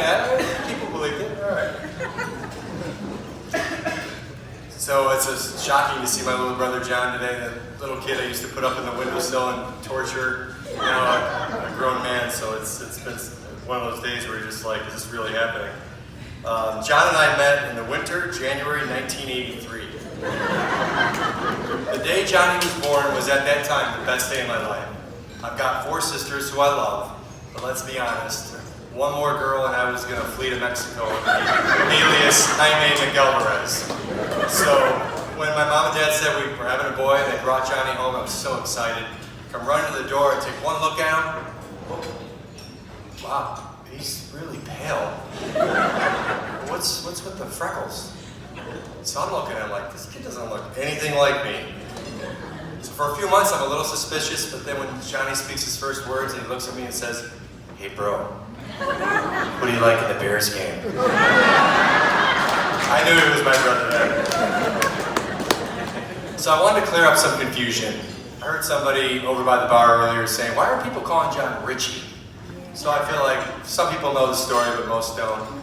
man. People believed it. All right. So it's shocking to see my little brother John today, that little kid I used to put up in the windowsill and torture, a grown man. So it's been one of those days where you're just like, is this really happening? John and I met in the winter, January 1983. The day Johnny was born was at that time the best day of my life. I've got 4 sisters who I love, but let's be honest, one more girl and I was going to flee to Mexico alias Jaime Miguel Perez. So when my mom and dad said we were having a boy and they brought Johnny home, I was so excited. Come running to the door and take one look at him. Oh, wow, he's really pale. What's with the freckles? So I'm looking at him like, this kid doesn't look anything like me. So for a few months I'm a little suspicious, but then when Johnny speaks his first words and he looks at me and says, hey bro, what do you like in the Bears game? I knew it was my brother there. So I wanted to clear up some confusion. I heard somebody over by the bar earlier saying, why are people calling John Richie? So I feel like some people know the story, but most don't.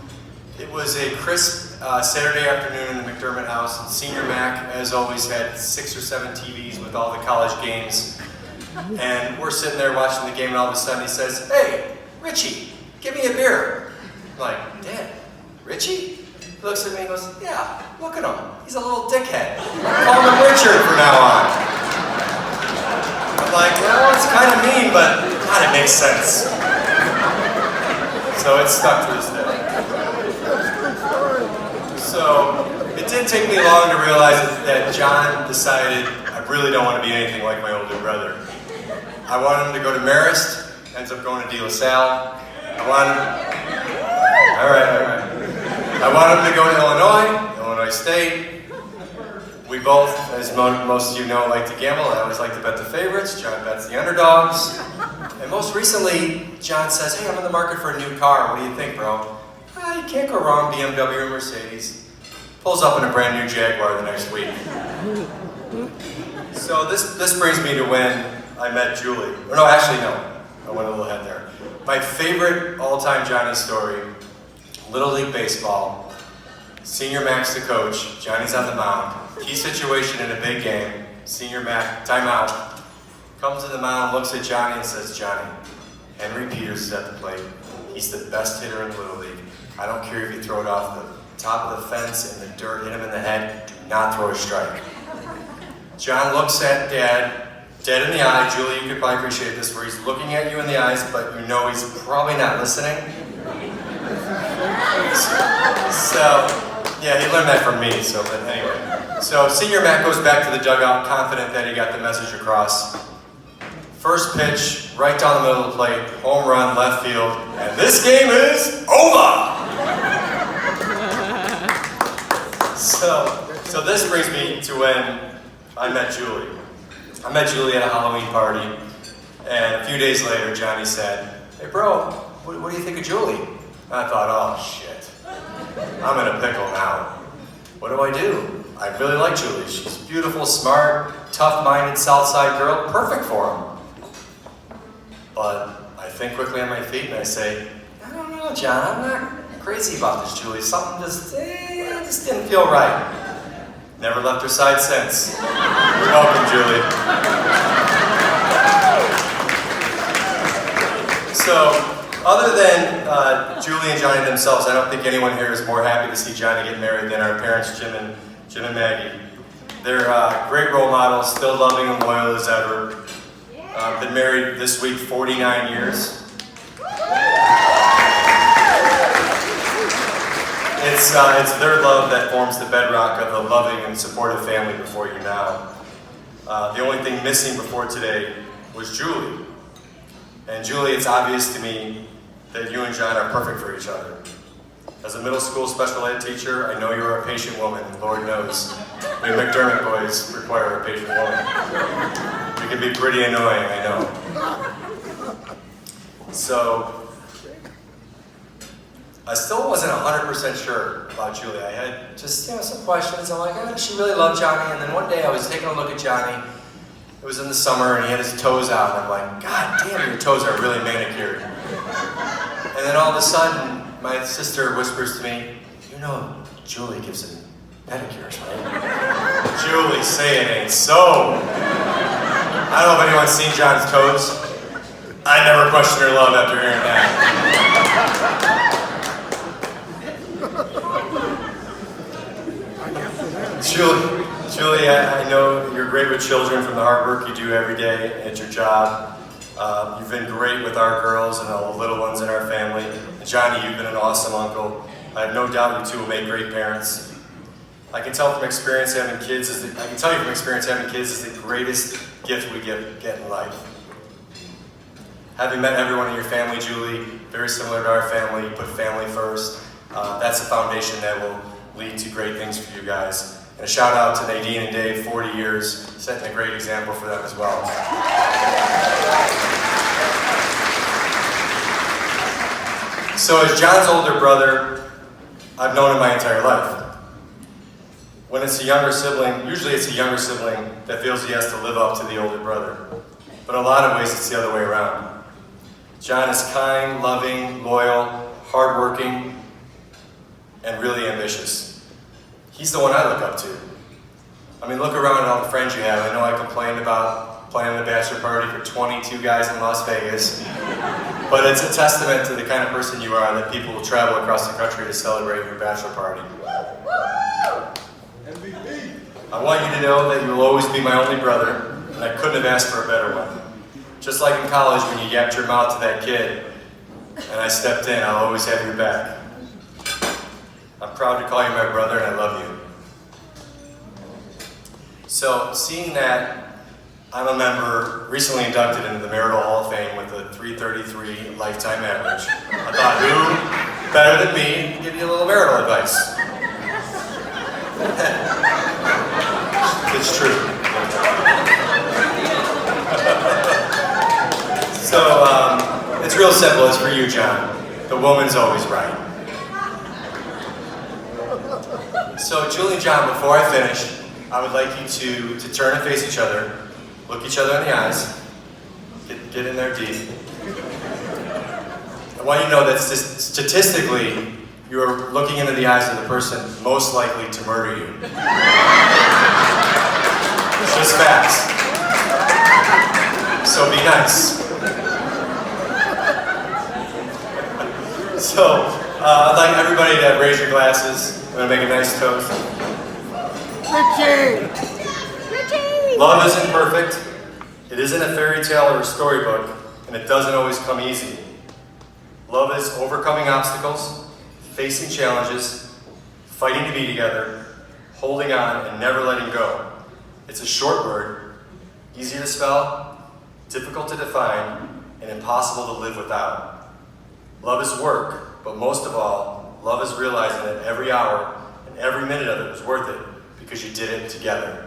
It was a crisp Saturday afternoon in the McDermott house, and Senior Mac, as always, had 6 or 7 TVs with all the college games. And we're sitting there watching the game, and all of a sudden he says, hey, Richie, give me a beer. I'm like, Dad, Richie? He looks at me and goes, yeah, look at him. He's a little dickhead. Call him Richard from now on. I'm like, well, it's kind of mean, but God, it makes sense. So it's stuck to this day. So it didn't take me long to realize that John decided I really don't want to be anything like my older brother. I wanted him to go to Marist, ends up going to De La Salle. I wanted him to go to Illinois State. We both, as most of you know, like to gamble. I always like to bet the favorites. John bets the underdogs. And most recently, John says, hey, I'm in the market for a new car. What do you think, bro? You can't go wrong, BMW or Mercedes. Pulls up in a brand new Jaguar the next week. So this brings me to when I met Julie. Or no, actually no. I went a little ahead there. My favorite all-time Johnny story, Little League Baseball. Senior Mac's the coach. Johnny's on the mound. Key situation in a big game. Senior Mac, timeout. Comes to the mound, looks at Johnny and says, Johnny, Henry Peters is at the plate. He's the best hitter in Little League. I don't care if you throw it off the top of the fence in the dirt, hit him in the head, do not throw a strike. John looks at Dad, dead in the eye. Julie, you could probably appreciate this, where he's looking at you in the eyes, but you know he's probably not listening. So, yeah, he learned that from me, so, but anyway. So, Senior Mac goes back to the dugout, confident that he got the message across. First pitch, right down the middle of the plate, home run, left field, and this game is over! So this brings me to when I met Julie. I met Julie at a Halloween party, and a few days later, Johnny said, hey bro, what do you think of Julie? And I thought, oh shit, I'm in a pickle now. What do? I really like Julie. She's beautiful, smart, tough-minded Southside girl, perfect for him. But I think quickly on my feet and I say, I don't know, John, I'm not crazy about this Julie. Something just didn't feel right. Never left her side since. Welcome, Julie. So, other than Julie and Johnny themselves, I don't think anyone here is more happy to see Johnny get married than our parents, Jim and Maggie. They're great role models, still loving and loyal as ever. Been married this week 49 years. It's their love that forms the bedrock of a loving and supportive family before you now. The only thing missing before today was Julie. And Julie, it's obvious to me that you and John are perfect for each other. As a middle school special ed teacher, I know you're a patient woman, and Lord knows, we McDermott boys require a patient woman. You can be pretty annoying, I know. So, I still wasn't 100% sure about Julie. I had just some questions. I'm like, does she really love Johnny? And then one day I was taking a look at Johnny. It was in the summer and he had his toes out. And I'm like, God damn, your toes are really manicured. And then all of a sudden, my sister whispers to me, you know Julie gives him pedicures, right? Julie, say it ain't so. I don't know if anyone's seen John's toes. I never questioned her love after hearing that. Julie, I know you're great with children from the hard work you do every day at your job. You've been great with our girls and all the little ones in our family. And Johnny, you've been an awesome uncle. I have no doubt you two will make great parents. I can tell you from experience having kids is the greatest gift we get in life. Having met everyone in your family, Julie, very similar to our family, you put family first. That's the foundation that will lead to great things for you guys. And a shout out to Nadine and Dave, 40 years, setting a great example for them as well. So as John's older brother, I've known him my entire life. When it's a younger sibling, usually it's a younger sibling that feels he has to live up to the older brother. But in a lot of ways, it's the other way around. John is kind, loving, loyal, hardworking, and really ambitious. He's the one I look up to. I mean, look around at all the friends you have. I know I complained about planning a bachelor party for 22 guys in Las Vegas, but it's a testament to the kind of person you are that people will travel across the country to celebrate your bachelor party. I want you to know that you will always be my only brother, and I couldn't have asked for a better one. Just like in college when you yapped your mouth to that kid, and I stepped in, I'll always have your back. I'm proud to call you my brother, and I love you. So, seeing that I'm a member recently inducted into the Marital Hall of Fame with a 333 lifetime average, I thought, who better than me to give you a little marital advice? It's true. So, it's real simple. It's for you, John. The woman's always right. So, Julie and John, before I finish, I would like you to turn and face each other, look each other in the eyes, get in there deep. I want you to know that statistically, you are looking into the eyes of the person most likely to murder you. It's just facts. So be nice. So, I'd like everybody to raise your glasses. I'm going to make a nice toast. Richie! Love isn't perfect. It isn't a fairy tale or a storybook, and it doesn't always come easy. Love is overcoming obstacles, facing challenges, fighting to be together, holding on, and never letting go. It's a short word, easy to spell, difficult to define, and impossible to live without. Love is work, but most of all, love is realizing that every hour and every minute of it was worth it because you did it together.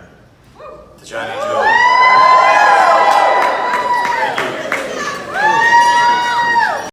To Johnny and Julie.